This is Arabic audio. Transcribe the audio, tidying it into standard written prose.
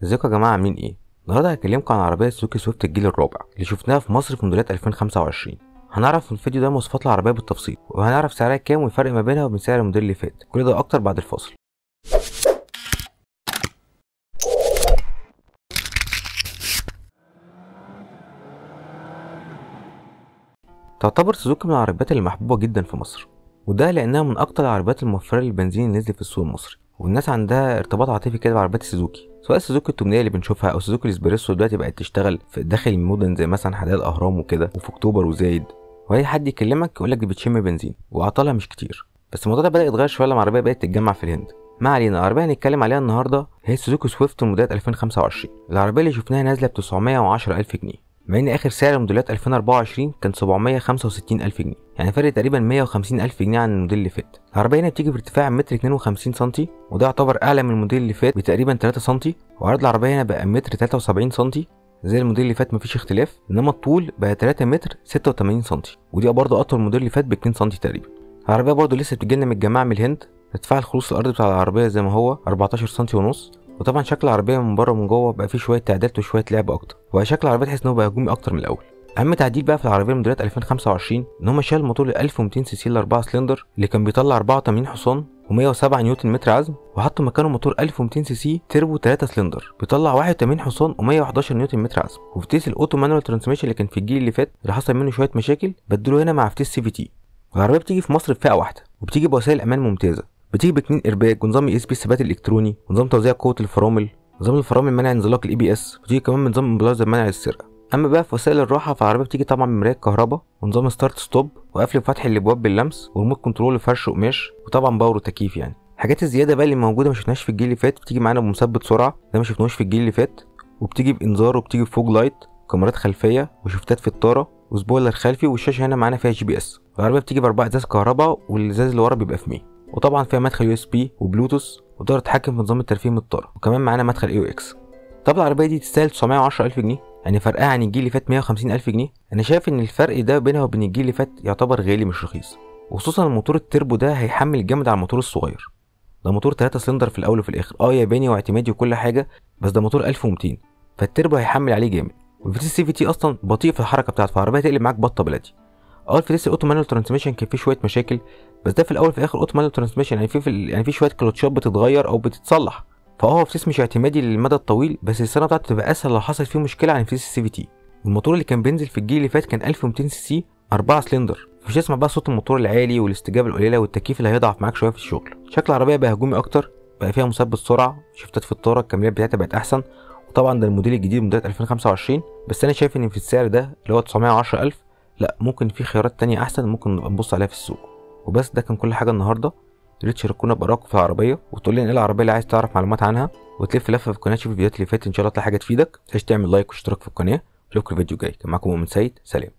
ازيكم يا جماعه عاملين ايه؟ النهارده هكلمكم عن عربيه سوزوكي سويفت الجيل الرابع اللي شفناها في مصر في موديلات 2025. هنعرف في الفيديو ده مواصفات العربيه بالتفصيل، وهنعرف سعرها كام والفرق ما بينها وبين سعر الموديل اللي فات. كل ده اكتر بعد الفاصل. تعتبر سوزوكي من العربيات اللي محبوبه جدا في مصر، وده لانها من اكتر العربيات الموفره للبنزين اللي نزلت في السوق المصري، والناس عندها ارتباط عاطفي كده بعربيات السوزوكي، سواء السوزوكي التمنيه اللي بنشوفها او سوزوكي الاسبريسو دلوقتي بقت تشتغل في داخل المدن زي مثلا حدائق الاهرام وكده وفي اكتوبر وزايد. واي حد يكلمك يقولك دي بتشم بنزين وعطلها مش كتير. بس الموضوع ده بدا يتغير شويه لما العربيه بدات تتجمع في الهند. ما علينا، العربيه هنتكلم عليها النهارده هي سوزوكي سويفت موديل 2025. العربيه اللي شفناها نازله ب 910,000 جنيه، مع ان اخر سعر موديلات 2024 كان 765,000 جنيه، يعني فرق تقريبا 150,000 جنيه عن الموديل اللي فات. العربيه هنا بتيجي بارتفاع 1.52 سم، وده يعتبر اعلى من الموديل اللي فات بتقريبا 3 سم، وعرض العربيه هنا بقى 1.73 سم زي الموديل اللي فات مفيش اختلاف، انما الطول بقى 3.86 سم، ودي برضه اطول الموديل اللي فات ب 2 سم تقريبا. العربيه برضه لسه بتجيلنا من الجماعه من الهند. ارتفاع الخروص الارضي بتاع العربيه زي ما هو 14 سم ونص، وطبعا شكل العربيه من بره ومن جوه بقى فيه شويه تعديلات وشويه لعب اكتر، وبقى شكل العربيه تحس ان هو بقى هجومي اكتر من الاول. اهم تعديل بقى في العربيه موديلات 2025 ان هم شالوا الموتور ال 1200 سي سي ال 4 سلندر اللي كان بيطلع 84 حصان و107 نيوتن متر عزم، وحطوا مكانه موتور 1200 سي سي تربو 3 سلندر بيطلع 81 حصان و111 نيوتن متر عزم. وفتيس الاوتو مانوال ترانسميشن اللي كان في الجيل اللي فات اللي حصل منه شويه مشاكل بدلوه هنا مع فتيس سي في تي. العربيه بتيجي في مصر بفئه واحده، وبتيجي بوسائل امان ممتازه، بتيجي باتنين ايرباج ونظام اي اس بي ثبات الكتروني ونظام توزيع قوه الفرامل، نظام الفرامل منع انزلاق الاي بي اس، وتيجي كمان نظام امبلاج منع السرقه. اما بقى في وسائل الراحه فالعربيه بتيجي طبعا بمرايه كهرباء ونظام ستارت ستوب وقفل وفتح الابواب باللمس وريموت كنترول فرش وقماش، وطبعا باور وتكييف. يعني الحاجات الزياده بقى اللي موجوده ما شفناهاش في الجيل اللي فات بتيجي معانا بمثبت سرعه، ده ما شفناهوش في الجيل اللي فات، وبتيجي بانذار وبتيجي بفوج لايت وكاميرات خلفيه وشفتات في الطاره وسبويلر خلفي، والشاشه هنا معانا فيها جي بي اس. العربيه بتيجي باربع ازاز كهرباء والازاز اللي ورا بيبقى في 100، وطبعا فيها مدخل يو اس بي وبلوتوث وتقدر تتحكم في نظام الترفيه من الطاره، وكمان معانا مدخل اي او اكس. طب العربيه دي تستاهل 910,000 جنيه، يعني فرقها عن الجيل اللي فات 150,000 جنيه. انا شايف ان الفرق ده بينها وبين الجيل اللي فات يعتبر غالي مش رخيص، وخصوصا الموتور التربو ده هيحمل الجامد على الموتور الصغير. ده موتور 3 سلندر في الاول وفي الاخر، ياباني واعتمادي وكل حاجه، بس ده موتور 1200، فالتربو هيحمل عليه جامد. والفتيس سي في تي اصلا بطيء في الحركه بتاعته، فالعربيه هتقلب معاك بطه بلدي. الفتيس الاوتو مانوال ترانسميشن كان فيه شويه مشاكل، بس ده في الاول وفي الاخر اوتو مانوال ترانسميشن، يعني في شويه كلوتشات بتتغير او بتتصلح، الفتيس مش اعتمادي للمدى الطويل، بس الصيانه بتاعته تبقى اسهل لو حصل فيه مشكله عن الفتيس السي في تي. الموتور اللي كان بينزل في الجيل اللي فات كان 1200 سي سي 4 سلندر، مش هتسمع بقى صوت الموتور العالي والاستجابه القليله والتكييف اللي هيضعف معاك شويه في الشغل. شكل العربيه بقى هجومي اكتر، بقى فيها مثبت سرعه، شفتات في الطاره، الكاميرات بتاعتها بقت احسن، وطبعا ده الموديل الجديد موديل 2025. بس انا شايف ان في السعر ده اللي هو 910,000 لا، ممكن في خيارات تانية احسن ممكن نبقى نبص عليها في السوق. وبس ده كان كل حاجه النهارده. يا ريت تشاركونا بارائكم في العربيه، وتقول لنا ايه العربيه اللي عايز تعرف معلومات عنها، وتلف لفه في القناه تشوف الفيديوهات اللي فاتت، ان شاء الله تلاقي حاجه تفيدك. متنساش تعمل لايك واشتراك في القناه. اشوفكم الفيديو الجاي. كان معاكم مؤمن سيد، سلام.